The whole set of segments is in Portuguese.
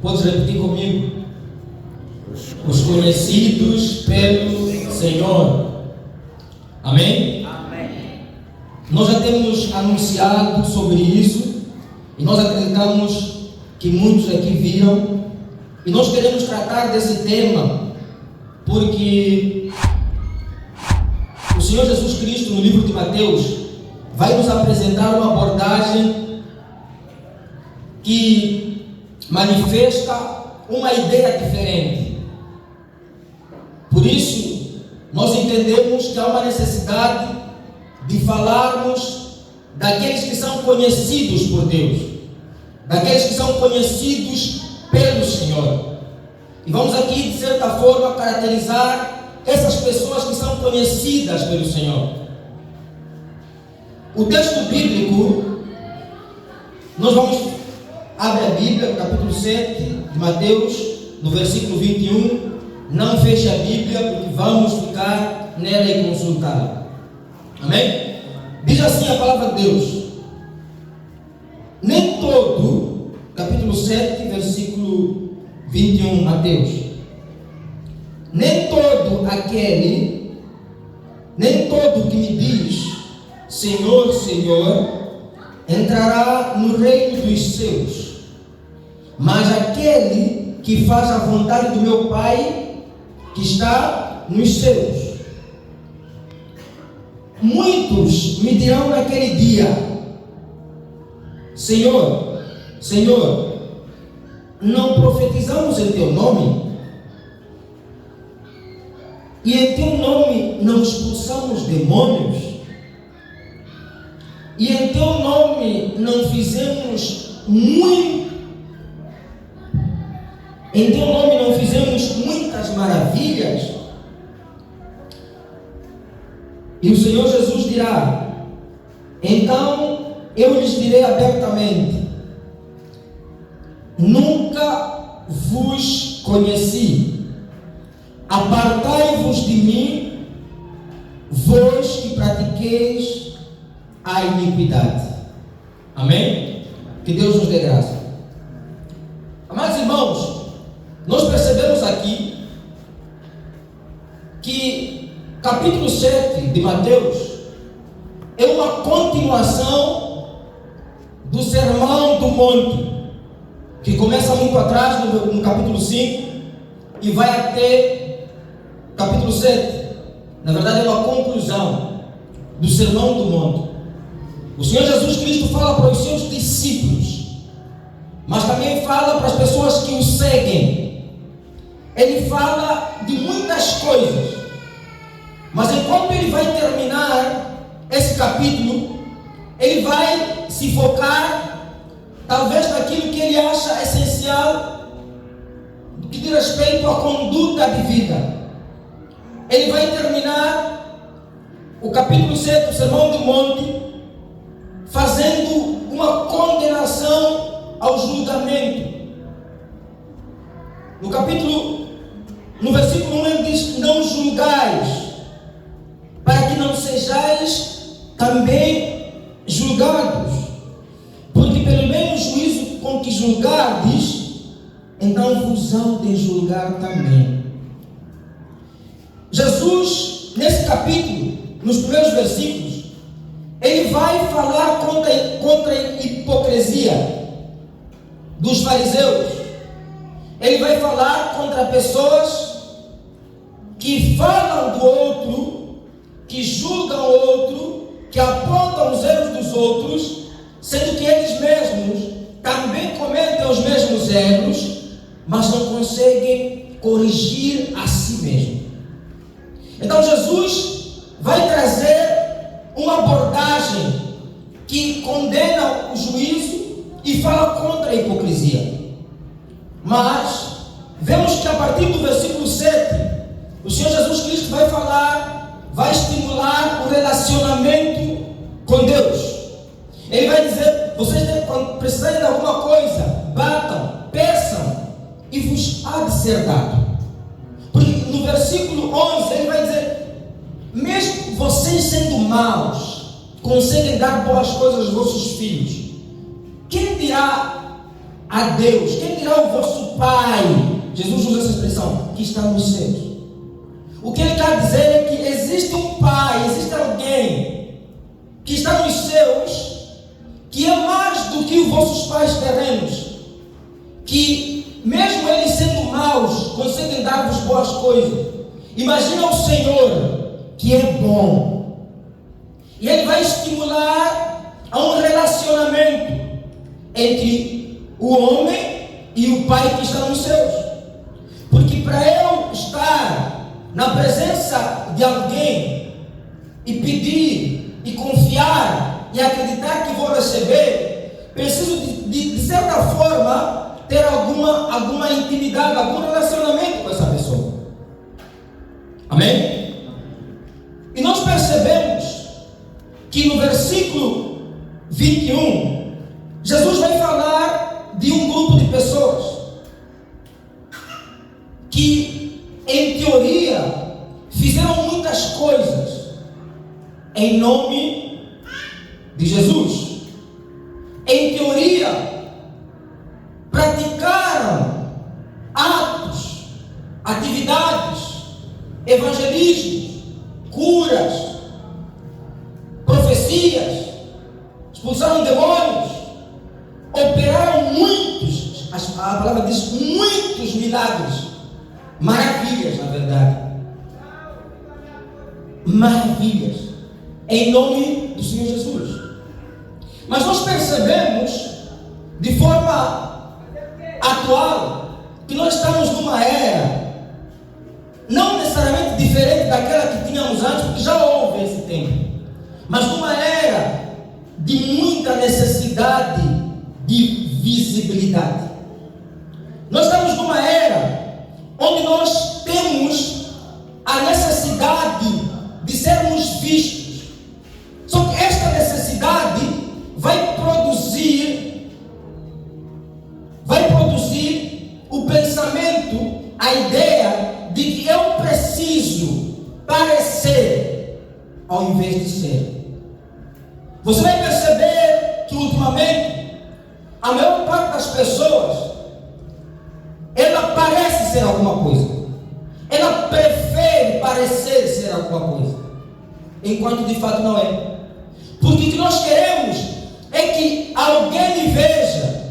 Podes repetir comigo? Os conhecidos pelo Senhor. Amém? Amém. Nós já temos anunciado sobre isso e nós acreditamos que muitos aqui viram, e nós queremos tratar desse tema porque o Senhor Jesus Cristo, no livro de Mateus, vai nos apresentar uma abordagem que manifesta uma ideia diferente. Por isso, nós entendemos que há uma necessidade de falarmos daqueles que são conhecidos por Deus, daqueles que são conhecidos pelo Senhor. E vamos aqui, de certa forma, caracterizar essas pessoas que são conhecidas pelo Senhor. O texto bíblico, nós vamos abrir a Bíblia, no capítulo 7 de Mateus, no versículo 21. Não feche a Bíblia, porque vamos ficar nela e consultá-la. Amém? Diz assim a palavra de Deus: nem todo, capítulo 7, versículo 21, Mateus, nem todo que me diz Senhor, Senhor, entrará no reino dos céus, mas aquele que faz a vontade do meu Pai que está nos céus. Muitos me dirão naquele dia: Senhor, Senhor, não profetizamos em teu nome? E em teu nome não expulsamos demônios? E em teu nome não fizemos Em teu nome não fizemos muitas maravilhas? E o Senhor Jesus dirá: então eu lhes direi abertamente: nunca vos conheci. Apartai-vos de mim, vós que pratiqueis a iniquidade. Amém? Que Deus nos dê graça. Amados irmãos, nós percebemos aqui que capítulo 7 de Mateus é uma continuação do Sermão do Monte, que começa muito atrás, no capítulo 5, e vai até capítulo 7. Na verdade é uma conclusão do Sermão do Monte. O Senhor Jesus Cristo fala para os seus discípulos, mas também fala para as pessoas que o seguem. Ele fala de muitas coisas, mas enquanto ele vai terminar esse capítulo, ele vai se focar talvez naquilo que ele acha essencial, que diz respeito à conduta de vida. Ele vai terminar o capítulo 7 do Sermão do Monte fazendo uma condenação ao julgamento. No versículo 1 ele diz: não julgais, para que não sejais também julgados, porque pelo mesmo juízo com que julgardes, então vos hão de julgar também. Jesus, nesse capítulo, nos primeiros versículos, ele vai falar contra a hipocrisia dos fariseus. Ele vai falar contra pessoas que falam do outro, que julgam o outro, que apontam os erros dos outros, sendo que eles mesmos também cometem os mesmos erros, mas não conseguem corrigir a si mesmo. Então Jesus vai trazer uma abordagem que condena o juízo e fala contra a hipocrisia. Mas vemos que a partir do versículo 7, o Senhor Jesus Cristo vai estimular o relacionamento com Deus. Ele vai dizer: vocês quando precisarem de alguma coisa, batam, peçam e vos há de ser dado. Porque no versículo 11 ele vai dizer: mesmo vocês sendo maus, conseguem dar boas coisas aos vossos filhos. Quem dirá a Deus. Quem dirá o vosso Pai? Jesus usa essa expressão, que está nos céus. O que ele quer dizer é que existe um Pai, existe alguém que está nos céus, que é mais do que os vossos pais terrenos, que mesmo eles sendo maus, conseguem dar-vos boas coisas. Imagina o Senhor, que é bom, e Ele vai estimular a um relacionamento entre o homem e o Pai que está nos céus. Porque para eu estar na presença de alguém e pedir, e confiar, e acreditar que vou receber, preciso de certa forma ter alguma intimidade, algum relacionamento com essa pessoa. Amém? E nós percebemos que no versículo 21, Jesus vai falar de um grupo de pessoas que, em teoria, fizeram muitas coisas em nome de Jesus. Em teoria, praticaram atos, atividades, evangelismos, curas, profecias, expulsaram demônios, operaram muitos, a palavra diz muitos milagres, maravilhas, na verdade, maravilhas, em nome do Senhor Jesus. Mas nós percebemos de forma atual que nós estamos numa era não necessariamente diferente daquela que tínhamos antes, porque já houve esse tempo, mas numa era de muita necessidade de visibilidade. Nós estamos numa era onde nós temos a necessidade de sermos vistos. Só que esta necessidade vai produzir o pensamento, a ideia de que eu preciso parecer ao invés de ser. Você vai perceber que ultimamente a maior parte das pessoas, ela parece ser alguma coisa, ela prefere parecer ser alguma coisa, enquanto de fato não é. Porque o que nós queremos é que alguém me veja,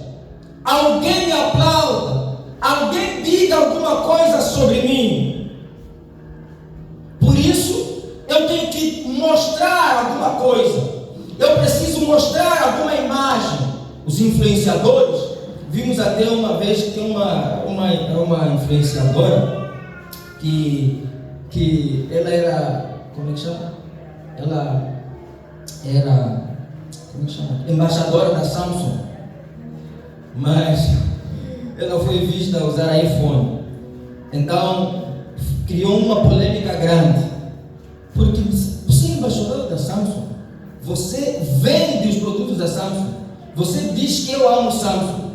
alguém me aplauda, alguém diga alguma coisa sobre mim. Por isso, eu tenho que mostrar alguma coisa, eu preciso mostrar alguma imagem. Os influenciadores, vimos até uma vez que tem uma influenciadora que ela era, como é que chama? Ela era, como é que chama? Embaixadora da Samsung, mas ela foi vista a usar iPhone. Então criou uma polêmica grande, porque você é embaixadora da Samsung, você vende os produtos da Samsung, você diz que eu amo Samsung,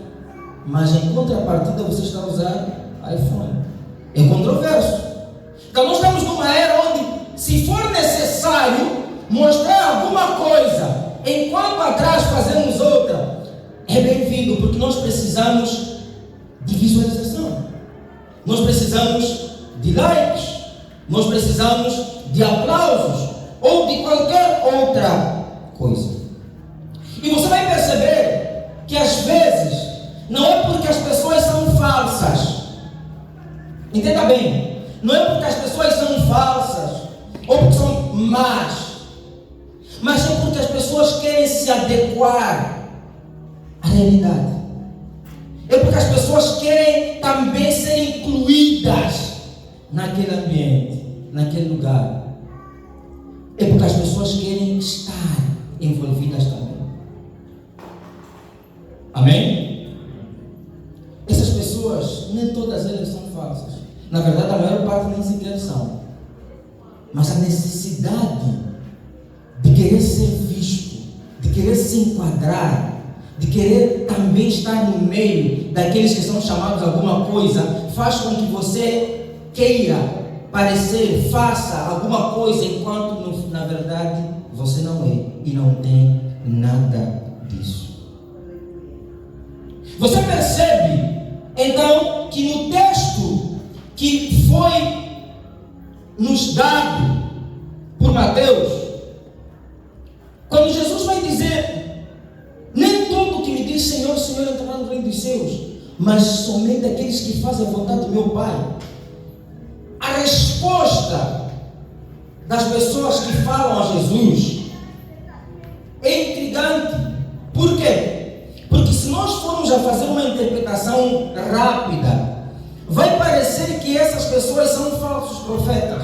mas em contrapartida você está a usar iPhone. É controverso. Então nós estamos numa era onde, se for necessário mostrar alguma coisa, enquanto atrás fazemos outra, é bem-vindo, porque nós precisamos de visualização, nós precisamos de likes, nós precisamos de aplausos ou de qualquer outra coisa. E você vai perceber que às vezes não é porque as pessoas são falsas, entenda bem, não é porque as pessoas são falsas ou porque são más, mas é porque as pessoas querem se adequar à realidade. É porque as pessoas querem também ser incluídas naquele ambiente, naquele lugar. É porque as pessoas querem estar envolvidas também. Amém? Essas pessoas, nem todas elas são falsas. Na verdade, a maior parte nem sequer são. Mas a necessidade de querer ser visto, de querer se enquadrar, de querer também estar no meio daqueles que são chamados a alguma coisa, faz com que você queira parecer, faça alguma coisa, enquanto na verdade você não é e não tem nada disso. Você percebe, então, que no texto que foi nos dado por Mateus, quando Jesus vai dizer: nem todo que me diz Senhor, Senhor entrará no reino dos céus, mas somente aqueles que fazem a vontade do meu Pai. A resposta das pessoas que falam a Jesus é intrigante. Por quê? Porque se nós formos a fazer uma interpretação rápida, vai parecer que essas pessoas são falsos profetas,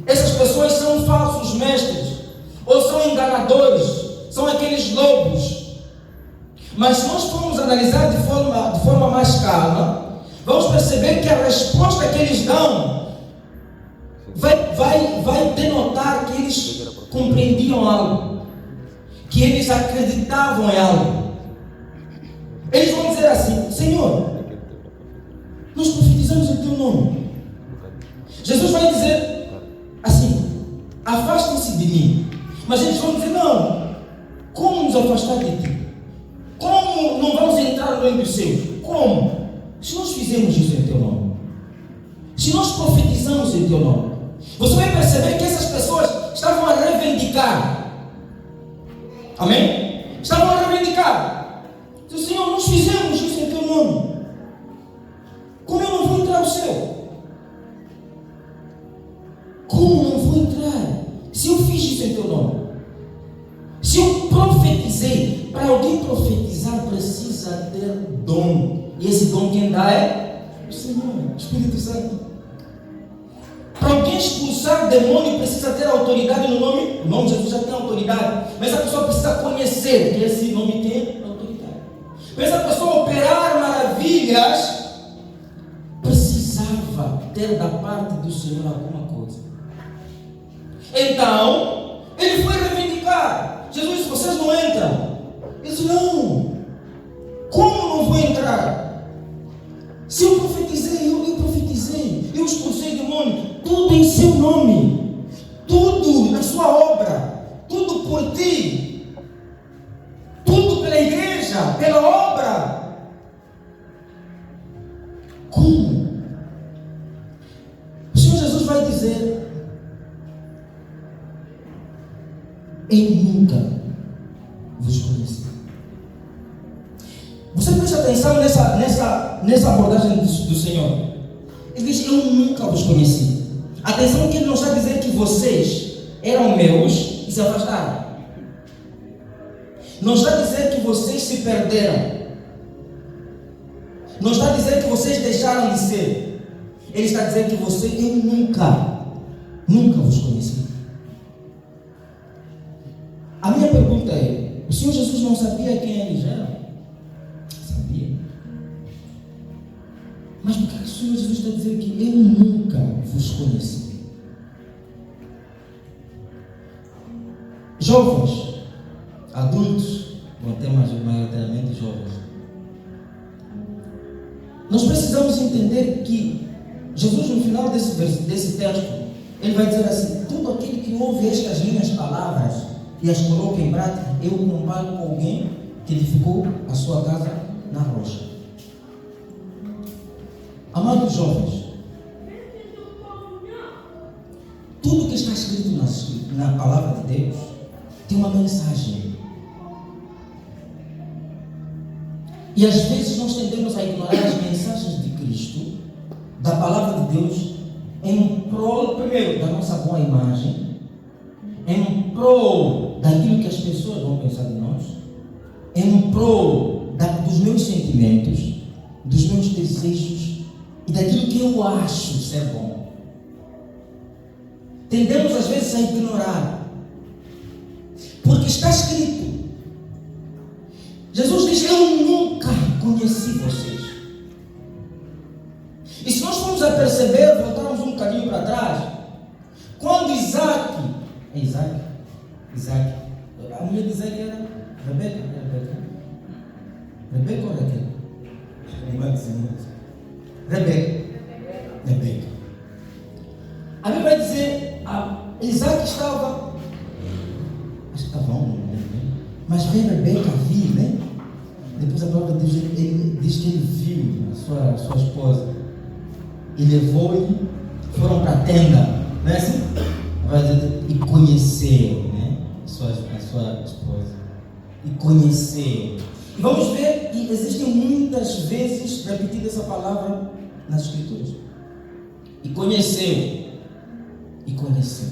essas pessoas são falsos mestres, ou são enganadores, são aqueles lobos. Mas se nós formos analisar de forma mais calma, vamos perceber que a resposta que eles dão vai denotar que eles compreendiam algo, que eles acreditavam em algo. Eles vão dizer assim: Senhor, nós profetizamos em teu nome. Jesus vai dizer assim: afastem-se de mim. Mas eles vão dizer: não, como nos afastar de ti? Como não vamos entrar no reino dos céus? Como? Se nós fizermos isso em teu nome, se nós profetizamos em teu nome, você vai perceber que essas pessoas estavam a reivindicar. Amém? Estavam a reivindicar. Senhor, nós fizemos isso em teu nome. Como eu não vou entrar ao céu? Como não vou entrar? Se eu fiz isso em teu nome, se eu profetizei, para alguém profetizar precisa ter dom. E esse dom quem dá é o Senhor, o Espírito Santo. Para alguém expulsar demônio precisa ter autoridade no nome. O nome de Jesus já tem autoridade, mas a pessoa precisa conhecer que esse nome tem autoridade. Para essa pessoa operar maravilhas, precisava ter da parte do Senhor alguma coisa. Então, ele foi reivindicar. Jesus disse: vocês não entram. Ele disse: não. Como não vou entrar? Se eu profetizei, eu profetizei, eu expulsei demônio, tudo em seu nome, tudo na sua obra, tudo por ti, tudo pela igreja, pela obra. Como? O Senhor Jesus vai dizer: eu nunca vos conheci. Você presta atenção nessa abordagem do Senhor. Ele diz: eu nunca vos conheci. Atenção que ele não está a dizer que vocês eram meus e se afastaram. Não está a dizer que vocês se perderam. Não está a dizer que vocês deixaram de ser. Ele está a dizer que eu nunca vos conheci. A minha pergunta é: o Senhor Jesus não sabia quem eles eram? Sabia. Mas por que o Senhor Jesus está a dizer que eu nunca vos conheci? Jovens, adultos, vão ter maioritariamente jovens. Nós precisamos entender que Jesus, no final desse texto, ele vai dizer assim: todo aquele que ouve estas minhas palavras e as coloca em prática, eu comparo com alguém que edificou a sua casa na rocha. Amados jovens, tudo que está escrito na palavra de Deus tem uma mensagem. E às vezes nós tendemos a ignorar as mensagens de Cristo, da palavra de Deus, em prol, primeiro, da nossa boa imagem, em prol daquilo que as pessoas vão pensar de nós, em prol dos meus sentimentos, dos meus desejos e daquilo que eu acho ser bom. Tendemos às vezes a ignorar, porque está escrito. Jesus diz: eu nunca conheci vocês. E se nós formos a perceber, voltarmos um bocadinho para trás, quando Isaac, a mulher de Isaac era Rebeca ou Raquel? Rebeca. A Bíblia vai dizer: Isaac estava, acho que estava homem, mas veio Rebeca vir, né? Depois a palavra de Deus, ele diz que ele viu a sua esposa e levou-lhe, foram para a tenda, não é assim? E conheceu, né? a sua esposa. E conhecer. E vamos ver que existem muitas vezes repetida essa palavra nas Escrituras. E conheceu. E conheceu.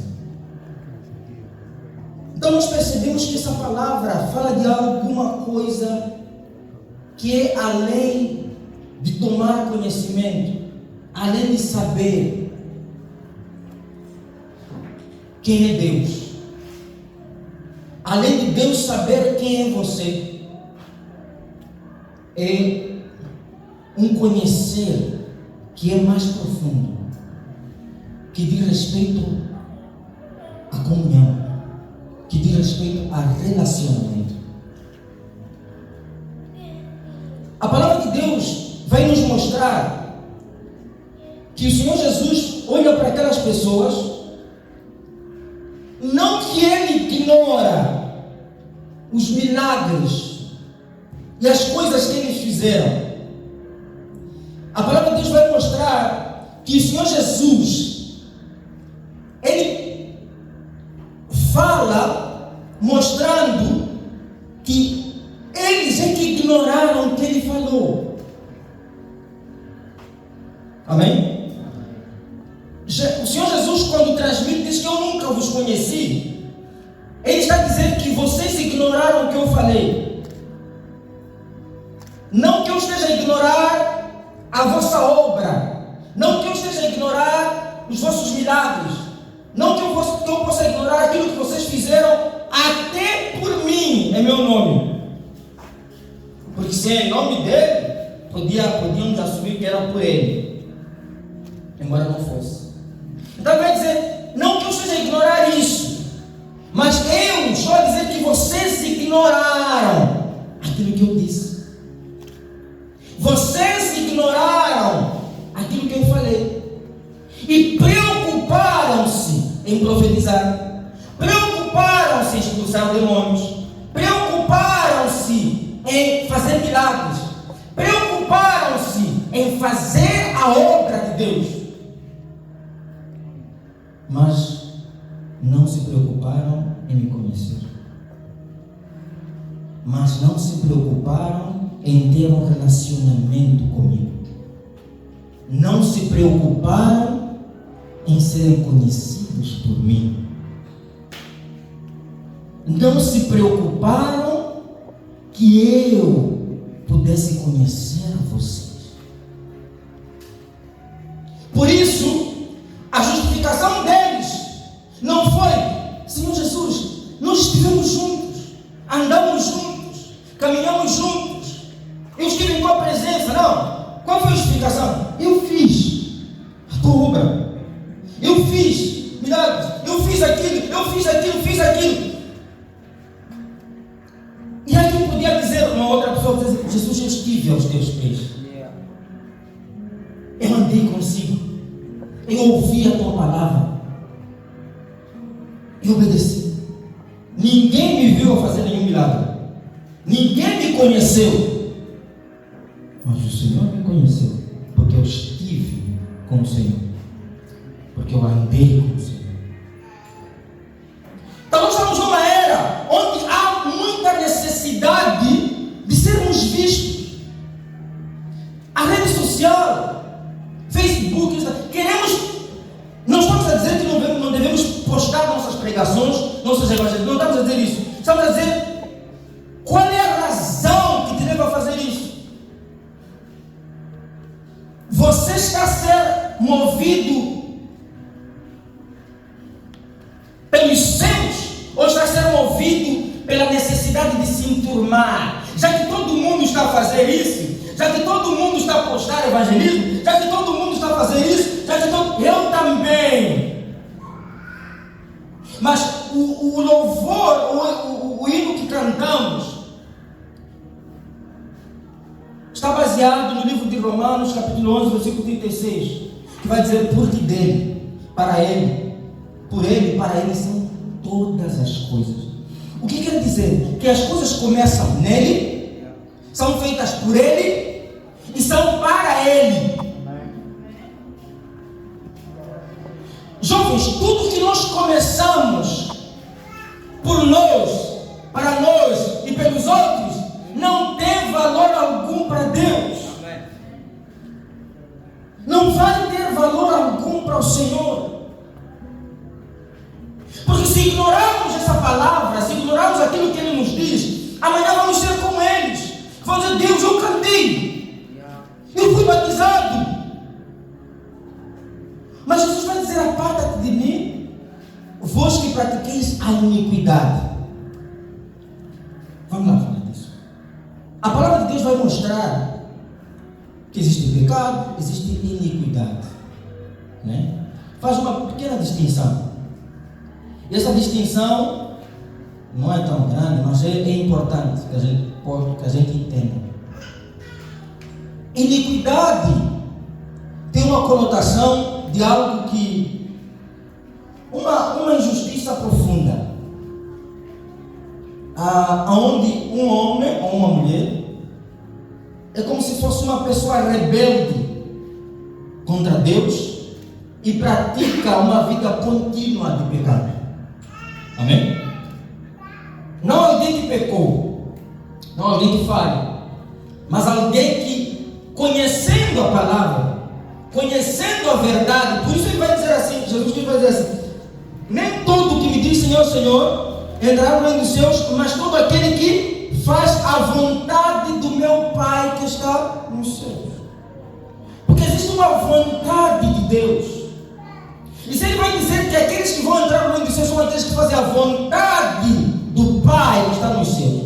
Então nós percebemos que essa palavra fala de alguma coisa que é além de tomar conhecimento, além de saber quem é Deus. Além de Deus saber quem é você, é um conhecer que é mais profundo, que diz respeito à comunhão, que diz respeito a relacionamento. A palavra de Deus vai nos mostrar que o Senhor Jesus olha para aquelas pessoas, não que Ele ignora os milagres e as coisas que eles fizeram. A palavra de Deus vai mostrar que o Senhor Jesus, Ele fala mostrando que eles é que ignoraram o que Ele falou. Amém? O Senhor Jesus, quando transmite, diz que eu nunca vos conheci. Ele está dizendo que vocês ignoraram o que eu falei. Não que eu esteja a ignorar a vossa obra, não que eu esteja a ignorar os vossos milagres, não que eu possa ignorar aquilo que vocês fizeram até por mim, é meu nome. Porque se é em nome dele, podíamos assumir que era por ele, embora não fosse. Então vai dizer, não que eu esteja a ignorar isso, mas eu estou a dizer que vocês ignoraram aquilo que eu disse. Vocês ignoraram aquilo que eu falei e preocuparam-se em profetizar, preocuparam-se em expulsar demônios, preocuparam-se em fazer milagres, preocuparam-se em fazer a obra de Deus, mas não se preocuparam em me conhecer, mas não se preocuparam em ter um relacionamento comigo, não se preocuparam em serem conhecidos por mim, não se preocuparam que eu pudesse conhecer vocês. Por isso, a justificação deles não foi: Senhor Jesus, nós estivemos juntos, andamos juntos, caminhamos juntos, eu estive em tua presença. Não. Qual foi a justificação? Eu fiz a tua obra, eu fiz milagres, eu fiz aquilo. E aí eu podia dizer uma outra pessoa: Jesus, eu estive aos teus pés, eu andei consigo, eu ouvi a tua palavra, eu obedeci. Ninguém me viu a fazer nenhum milagre, ninguém me conheceu, mas o Senhor me conheceu, porque eu estive com o Senhor, porque eu andei com o Senhor. Então nós estamos numa era onde há muita necessidade de sermos vistos. A rede social, Facebook, não estamos a dizer que não devemos postar nossas pregações, nossas evangelhos, não estamos a dizer isso. Estamos a dizer qual é a razão que te leva a fazer isso. Você está a ser movido pelos seus, ou está a ser movido pela necessidade de se enturmar? Já que todo mundo está a fazer isso, já que todo mundo está a postar evangelismo, já que todo mundo está a fazer isso, eu também. Mas o louvor, o hino que cantamos, está baseado no livro de Romanos, capítulo 11, versículo 36, que vai dizer: porque dele, para ele, por ele, para ele são todas as coisas. O que quer dizer? Que as coisas começam nele, são feitas por Ele e são para Ele. Jovens, tudo que nós começamos por nós, para nós e pelos outros, não tem valor algum para Deus. Não vai ter valor algum para o Senhor. Porque se ignorarmos essa palavra, se ignorarmos aquilo que Ele nos diz, amanhã vamos ser como eles. Vamos dizer: Deus, eu cantei, eu fui batizado, mas Jesus vai dizer: aparta-te de mim, vós que pratiqueis a iniquidade. Vamos lá falar disso. A palavra de Deus vai mostrar que existe pecado, existe iniquidade, né? Faz uma pequena distinção. E essa distinção não é tão grande, mas é importante que a gente entenda. Iniquidade tem uma conotação de algo que uma injustiça profunda, onde um homem ou uma mulher é como se fosse uma pessoa rebelde contra Deus e pratica uma vida contínua de pecado. Amém? Não alguém que pecou, não alguém que falha, mas alguém que, conhecendo a palavra, conhecendo a verdade, por isso ele vai dizer assim, Jesus vai dizer assim: nem todo que me diz Senhor, Senhor, entrará no reino dos céus, mas todo aquele que faz a vontade do meu Pai que está nos céus. Porque existe uma vontade de Deus. E se ele vai dizer que aqueles que vão entrar no reino dos céus são aqueles que fazem a vontade do Pai que está nos céus,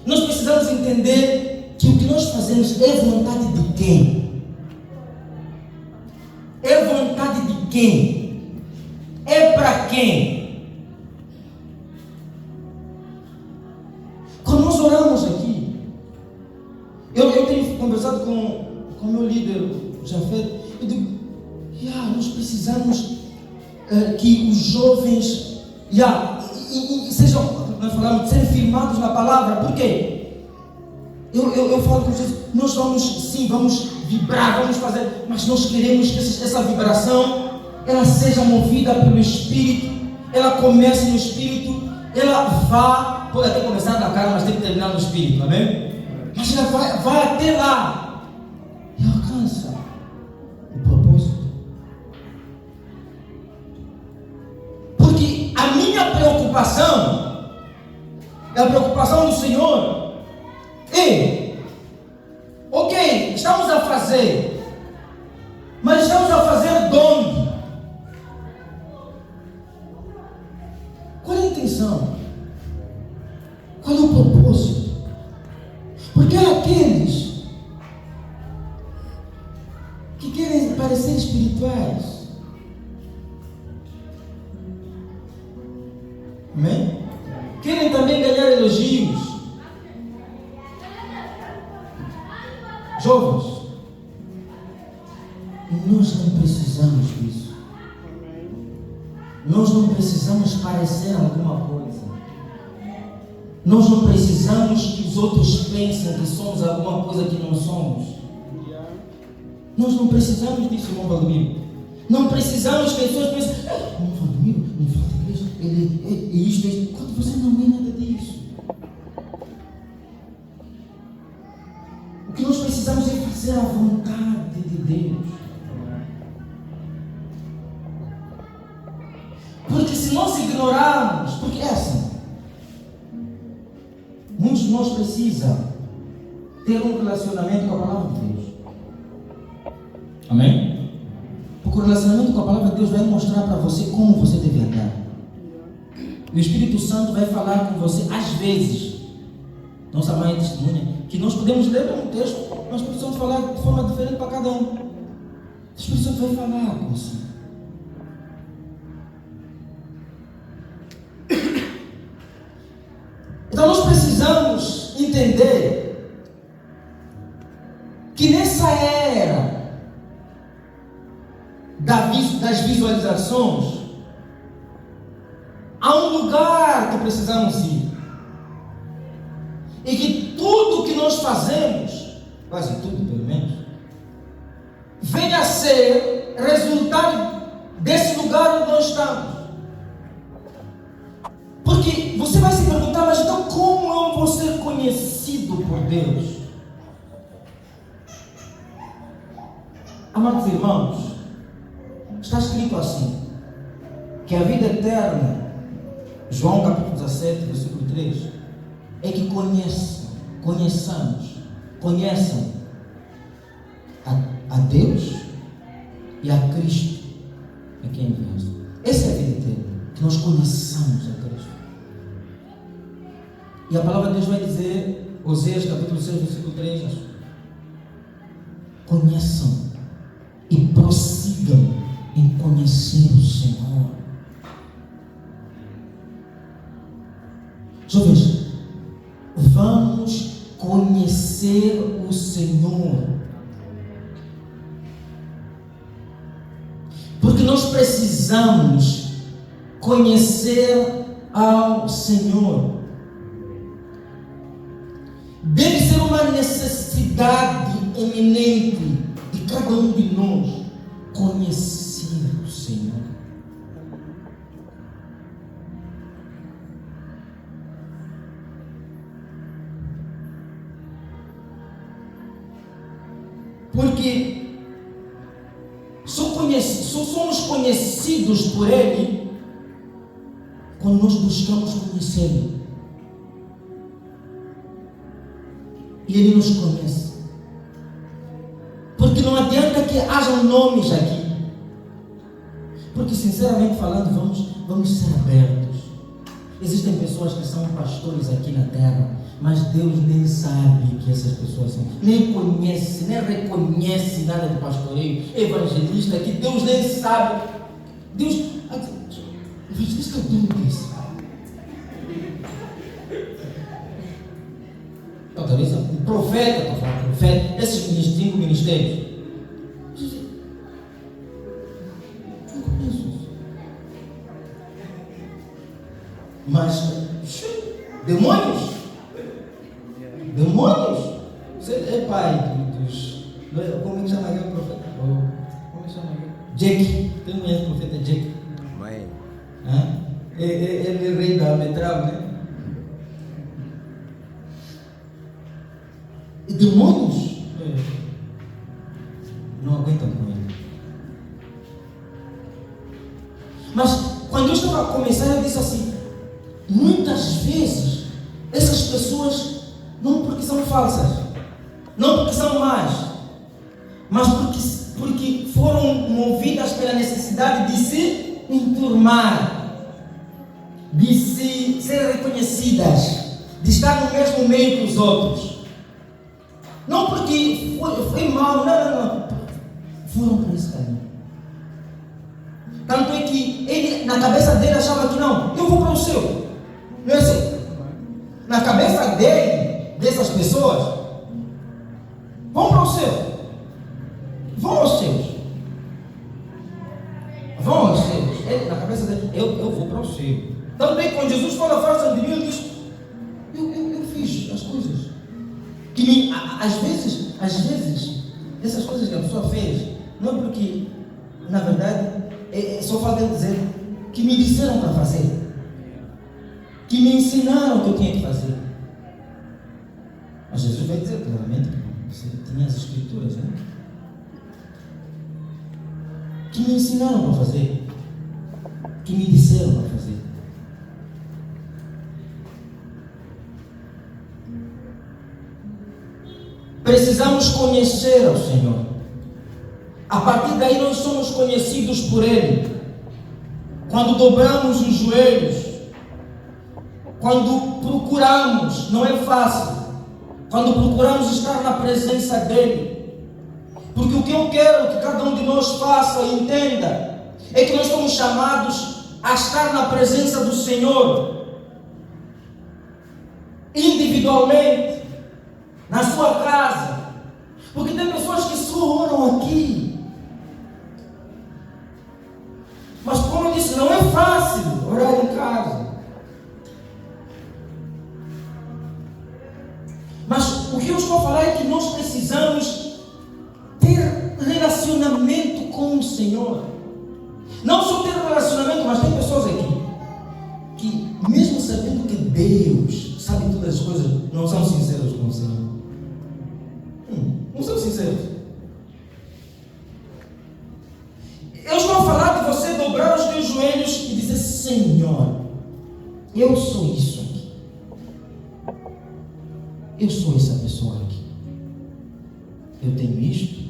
nós precisamos entender que o que nós fazemos é vontade de quem? É vontade de quem? É para quem? Quando nós oramos aqui, eu tenho conversado com o meu líder, o Jafet, eu digo: nós precisamos que os jovens sejam, nós falamos, de serem firmados na palavra. Por quê? Eu falo com vocês: nós vamos vibrar, vamos fazer, mas nós queremos que essa vibração ela seja movida pelo Espírito, ela comece no Espírito, ela vá, pode até começar na carne, mas tem que terminar no Espírito, amém? Mas ela vai até lá e alcança o propósito. Porque a minha preocupação, a preocupação do Senhor é: ok, estamos a fazer, mas estamos a fazer de onde? Qual é a intenção? Qual é o propósito? Porque há aqueles que querem parecer espirituais. Amém? Querem também ganhar elogios. Jovens, nós não precisamos disso. Nós não precisamos parecer alguma coisa. Nós não precisamos que os outros pensem que somos alguma coisa que não somos. Nós não precisamos disso, irmão Valdemiro. Não precisamos que as pessoas pensem: irmão Valdemiro, não fala de igreja, ele é isto, quando você não é nada disso. O que nós precisamos é fazer a vontade de Deus. Porque se nós ignorarmos, porque é assim, muitos de nós precisam ter um relacionamento com a palavra de Deus. Amém? Porque o relacionamento com a palavra de Deus vai mostrar para você como você deve andar. O Espírito Santo vai falar com você, às vezes. Nossa mãe é testemunha que nós podemos ler um texto, mas precisamos falar de forma diferente para cada um. O Espírito Santo vai falar com você. Então nós precisamos entender que nessa era das visualizações há um lugar que precisamos ir, e que tudo que nós fazemos, quase tudo pelo menos, venha a ser resultado desse lugar onde nós estamos. Porque você vai se perguntar, mas então como eu vou ser conhecido por Deus? Amados irmãos, está escrito assim, que a vida eterna, João capítulo 17, versículo 3, é que conheçam a Deus e a Cristo, a quem enviaste. Essa é a vida eterna, que nós conheçamos a Cristo. E a palavra de Deus vai dizer, Oséias capítulo 6, versículo 3, conheçam e prossigam em conhecer o Senhor. Jovens, vamos conhecer o Senhor, porque nós precisamos conhecer ao Senhor. Deve ser uma necessidade eminente de cada um de nós conhecer o Senhor. Porque só somos conhecidos por Ele quando nós buscamos conhecê-lo. E Ele nos conhece. Porque não adianta que hajam nomes aqui. Porque sinceramente falando, vamos ser abertos. Existem pessoas que são pastores aqui na terra, mas Deus nem sabe que essas pessoas são, nem conhece, nem reconhece nada de pastoreio, evangelista, que Deus nem sabe. Deus, evangelista quem disse? Talvez o profeta, estou falando profeta, esses 5 ministérios. Não conheço isso. Mas demônios? Demônios? Você é pai dos. Como é que chama aquele profeta? Como é que chama aquele? Jake. Quem conhece o profeta Jake? Mãe. Ele é rei da Metral, né? E demônios? Não aguentam com ele. Mas quando eu estava a começar, eu disse assim: muitas vezes essas pessoas, não porque são falsas, não porque são más, mas porque foram movidas pela necessidade de se enturmar, de ser reconhecidas, de estar no mesmo meio que os outros. Não porque foi mal, não. Foram por esse caminho. Tanto é que ele, na cabeça dele, achava que não, eu vou para o céu. Não é assim? Na cabeça dele, dessas pessoas, vão para o céu. Vão aos céus. Vão aos céus. Ele, na cabeça dele, eu vou para o céu. Tanto é que quando Jesus fala, faça de mim, ele diz, eu fiz as coisas. Que às vezes, essas coisas que a pessoa fez, não é porque, na verdade, só falta ele dizer que me disseram para fazer, que me ensinaram o que eu tinha que fazer. Mas Jesus vai dizer claramente que você tinha as escrituras, né? Que me ensinaram para fazer, que me disseram para fazer. Precisamos conhecer ao Senhor. A partir daí nós somos conhecidos por Ele. Quando dobramos os joelhos, quando procuramos, não é fácil, quando procuramos estar na presença dEle. Porque o que eu quero que cada um de nós faça e entenda é que nós somos chamados a estar na presença do Senhor, individualmente, na sua casa. Porque tem pessoas que só oram aqui. Mas como eu disse, não é fácil orar em casa. Mas com o Senhor. Não só ter relacionamento, mas tem pessoas aqui que, mesmo sabendo que Deus sabe todas as coisas, não são sinceros com o Senhor. Não são sinceros. Eu estou a falar de você dobrar os teus joelhos e dizer: Senhor, eu sou isso aqui. Eu sou essa pessoa aqui. Eu tenho isto,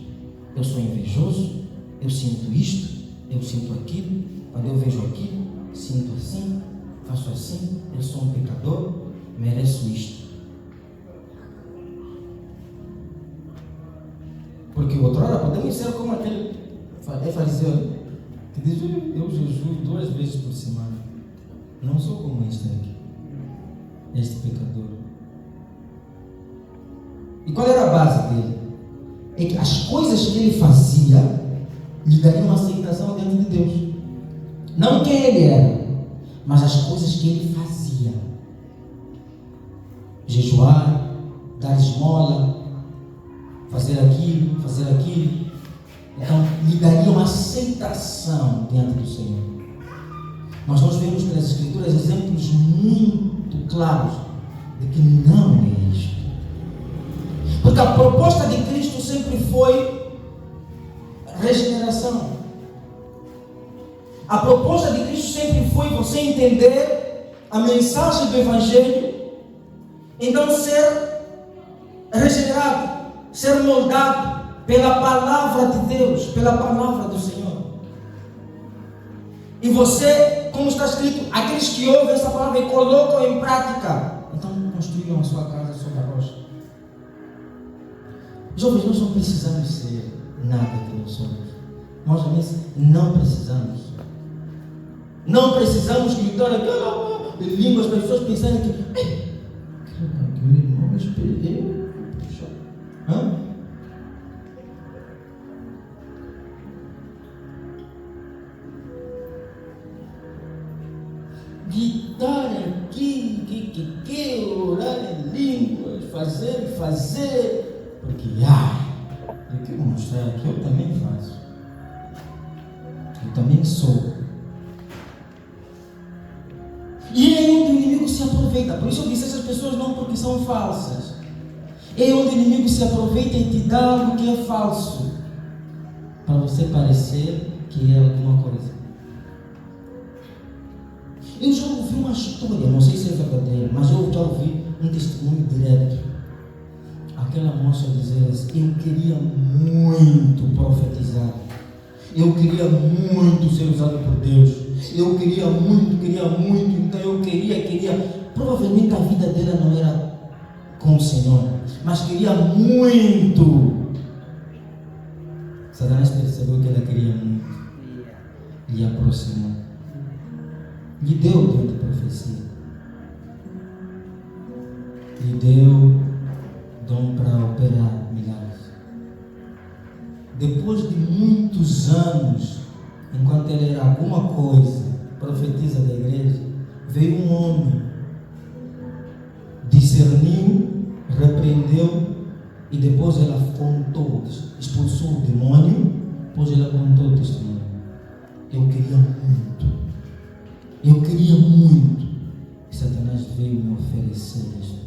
eu sou invejoso, eu sinto isto, eu sinto aquilo. Quando eu vejo aquilo, sinto assim, faço assim, eu sou um pecador, mereço isto. Porque outrora podemos ser como aquele fariseu que diz: eu jejuo 2 vezes por semana. Não sou como este aqui, este pecador. E qual era a base dele? É que as coisas que ele fazia lhe dariam aceitação diante de Deus. Não quem ele era, mas as coisas que ele fazia. Jejuar, dar esmola, fazer aquilo. Então, lhe dariam aceitação diante do Senhor. Mas nós vemos nas Escrituras exemplos muito claros de que não é isto. Porque a proposta de Cristo sempre foi regeneração. A proposta de Cristo sempre foi você entender a mensagem do Evangelho, então ser regenerado, ser moldado pela palavra de Deus, pela palavra do Senhor. E você, como está escrito, aqueles que ouvem essa palavra e colocam em prática, então construíam a sua casa sobre a rocha. Jovens, nós não precisamos ser nada que nós somos. Nós não precisamos. Não precisamos gritar aquela línguas para as pessoas pensarem que aquele irmão me espelhou. Gritar aqui, que orar em línguas, fazer, porque eu quero mostrar que eu também faço, eu também sou. E é onde o inimigo se aproveita. Por isso eu disse essas pessoas não porque são falsas. É onde o inimigo se aproveita e te dá algo que é falso, para você parecer que é alguma coisa. Eu já ouvi uma história, não sei se é verdadeira, mas eu já ouvi um testemunho direto. Aquela moça dizer assim: eu queria muito profetizar, eu queria muito ser usado por Deus, eu queria muito, então eu queria. Provavelmente a vida dela não era com o Senhor, mas queria muito. Satanás percebeu que ela queria muito e aproximou. Lhe deu o dom de profecia, lhe deu dom para operar milagres. Depois de muitos anos, enquanto ela era alguma coisa, profetisa da igreja, veio um homem, discerniu, repreendeu, e depois ela contou, expulsou o demônio, depois ela contou o testemunho. Eu queria muito, e Satanás veio me oferecer isso,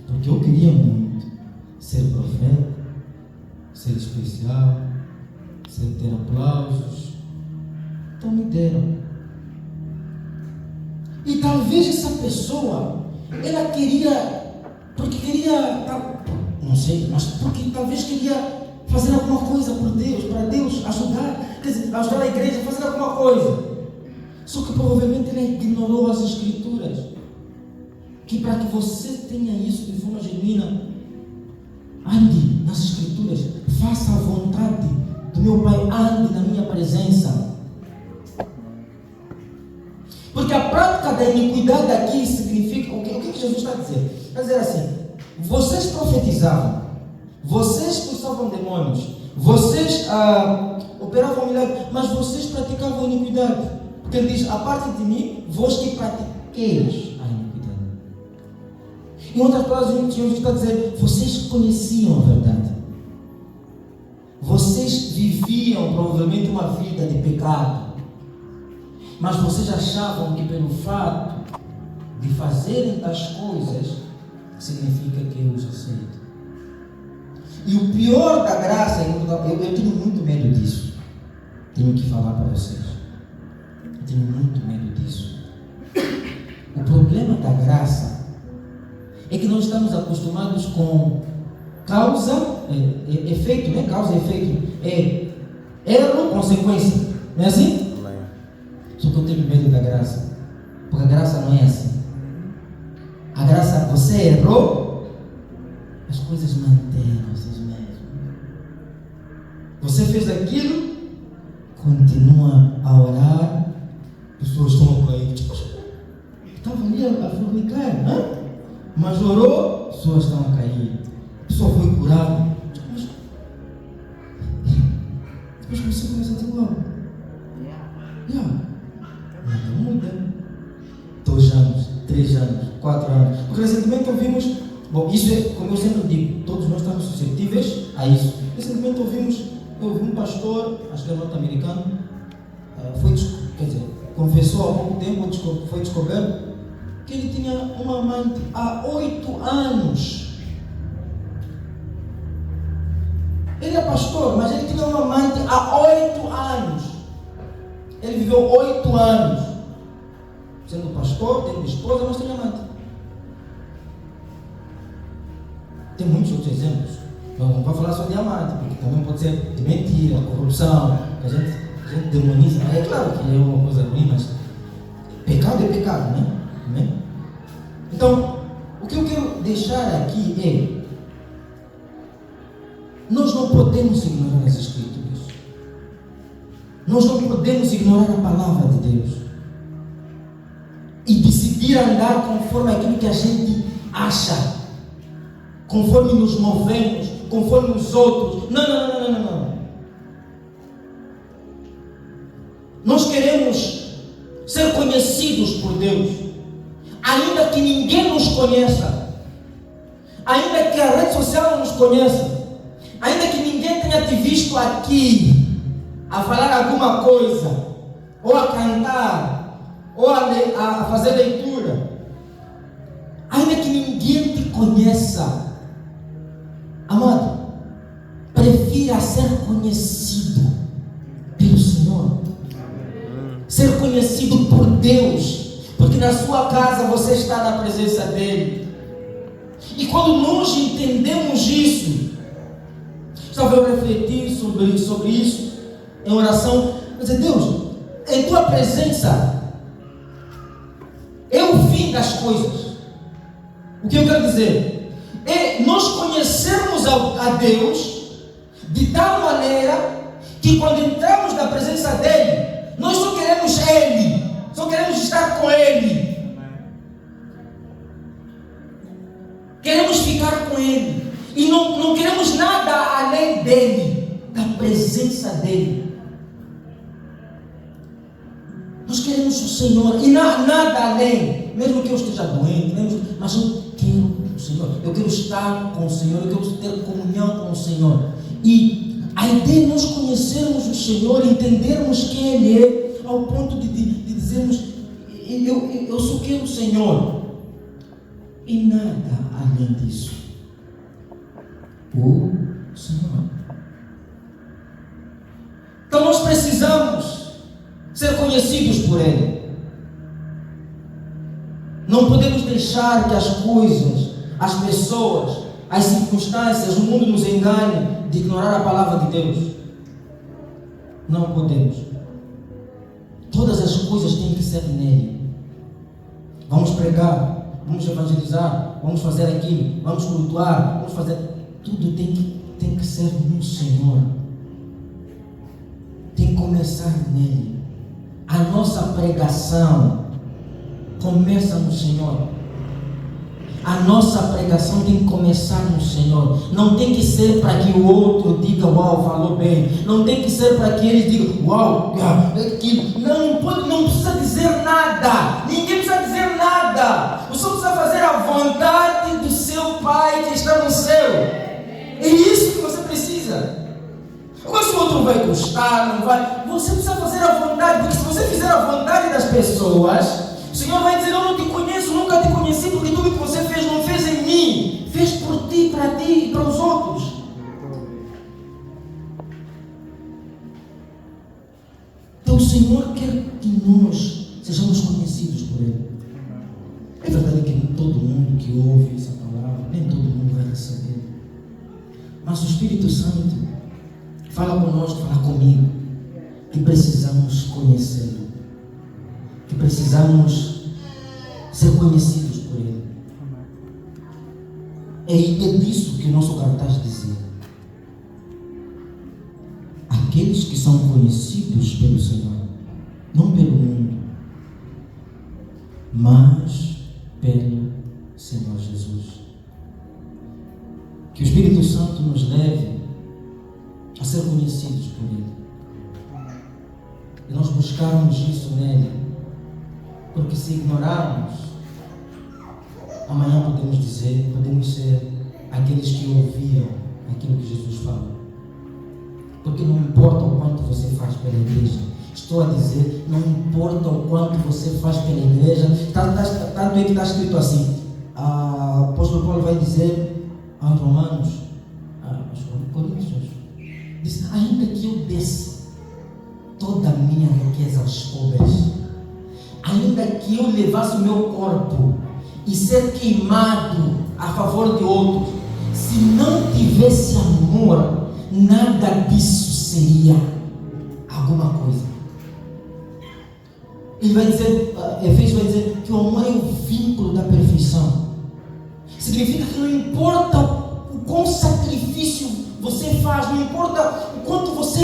porque eu queria muito ser profeta, ser especial, ter aplausos, então me deram. E talvez essa pessoa, ela queria, porque queria, não sei, mas porque talvez queria fazer alguma coisa por Deus, para Deus ajudar, quer dizer, ajudar a igreja a fazer alguma coisa. Só que provavelmente ela ignorou as Escrituras, que para que você tenha isso de forma genuína, ande nas Escrituras, faça a vontade do meu Pai, ande na minha presença. Porque a prática da iniquidade aqui significa, o que Jesus está a dizer? Está a dizer assim: vocês profetizavam, vocês expulsavam demônios, vocês operavam milagres, mas vocês praticavam iniquidade. Porque ele diz: a parte de mim, vós que pratiqueis a iniquidade. Em outras palavras, Jesus está a dizer: vocês conheciam a verdade, vocês vocês viviam provavelmente uma vida de pecado, mas vocês achavam que pelo fato de fazerem tais coisas, significa que eu os aceito. E o pior da graça, eu tenho muito medo disso. Tenho que falar para vocês. Eu tenho muito medo disso. O problema da graça é que nós estamos acostumados com causa, efeito, né? Causa e efeito. Erro, consequência. Não é assim? Só que eu tenho medo da graça. Porque a graça não é assim. A graça, você errou, as coisas mantenham-se mesmo. Você fez aquilo, continua a orar, pessoas estão a cair. Estava ali a fornicar, mas orou, pessoas estão a cair. A pessoa foi curada. Mas você começa a dizer, uau. Nada muda. 2 anos, 3 anos, 4 anos. Porque recentemente ouvimos, isso é, como eu sempre digo, todos nós estamos suscetíveis a isso. Recentemente eu ouvi um pastor, acho que é norte-americano, confessou há pouco tempo, foi descoberto, que ele tinha uma amante há 8 anos. Ele é pastor, mas ele tinha uma amante há 8 anos. Ele viveu 8 anos sendo pastor, tendo esposa, mas tem amante. Tem muitos outros exemplos. Não vou falar só de amante, porque também pode ser de mentira, corrupção, que a gente demoniza. É claro que é uma coisa ruim, mas pecado é pecado, né? Amém? Então, o que eu quero deixar aqui é: nós não podemos ignorar as Escrituras. Nós não podemos ignorar a palavra de Deus e decidir andar conforme aquilo que a gente acha, conforme nos movemos, conforme os outros. Não. Nós queremos ser conhecidos por Deus, ainda que ninguém nos conheça, ainda que a rede social não nos conheça, ainda que ninguém tenha te visto aqui a falar alguma coisa, ou a cantar, ou a fazer leitura, ainda que ninguém te conheça, amado, prefira ser conhecido pelo Senhor, ser conhecido por Deus, porque na sua casa você está na presença dEle. E quando nós entendemos isso, estava eu refletir sobre isso em oração, dizer: Deus, em tua presença é o fim das coisas. O que eu quero dizer é nós conhecermos a Deus de tal maneira que quando entramos na presença dEle, nós só queremos Ele, só queremos estar com Ele, queremos ficar com Ele e não queremos nada além dEle, da presença dEle. Nós queremos o Senhor e nada além, mesmo que eu esteja doente, mas eu quero o Senhor, eu quero estar com o Senhor, eu quero ter comunhão com o Senhor. E a ideia é nós conhecermos o Senhor, entendermos quem Ele é, ao ponto de dizermos: eu só quero o Senhor e nada além disso. O Senhor. Então nós precisamos ser conhecidos por Ele. Não podemos deixar que as coisas, as pessoas, as circunstâncias, o mundo nos engane de ignorar a palavra de Deus. Não podemos. Todas as coisas têm que ser nele. Vamos pregar, vamos evangelizar, vamos fazer aquilo, vamos cultuar, vamos fazer. Tudo tem que ser no Senhor. Tem que começar nele. A nossa pregação começa no Senhor. A nossa pregação tem que começar no Senhor. Não tem que ser para que o outro diga: uau, falou bem. Não tem que ser para que eles digam: uau, aquilo. Não precisa dizer nada. Ninguém precisa dizer nada. Você precisa fazer a vontade do seu Pai que está no céu. É isso que você precisa. Agora, se vai custar, não vai. Você precisa fazer a vontade, porque se você fizer a vontade das pessoas, o Senhor vai dizer: eu não te conheço, nunca te conheci, porque tudo que você fez não fez em mim, fez por ti, para ti e para os outros. Então o Senhor quer que nós sejamos conhecidos por Ele. É verdade que nem todo mundo que ouve essa palavra, nem todo mundo vai receber. Mas o Espírito Santo fala conosco, fala comigo, que precisamos conhecê-lo, que precisamos ser conhecidos por Ele. É disso que o nosso cartaz dizia. Aqueles que são conhecidos pelo Senhor, não pelo mundo, mas pelo Senhor Jesus. Que o Espírito Santo nos leve a ser conhecidos por Ele. E nós buscarmos isso nele. Porque se ignorarmos, amanhã podemos ser aqueles que ouviram aquilo que Jesus falou. Porque não importa o quanto você faz pela igreja. Estou a dizer, não importa o quanto você faz pela igreja. Tanto é que está escrito assim. O apóstolo Paulo vai dizer aos Romanos, Coríntios, diz: ainda que eu desse toda a minha riqueza aos pobres, ainda que eu levasse o meu corpo e ser queimado a favor de outros, se não tivesse amor, nada disso seria alguma coisa. Ele vai dizer, Efésios vai dizer que o amor é o vínculo da perfeição. Significa que não importa o quão sacrifício você faz, não importa o quanto você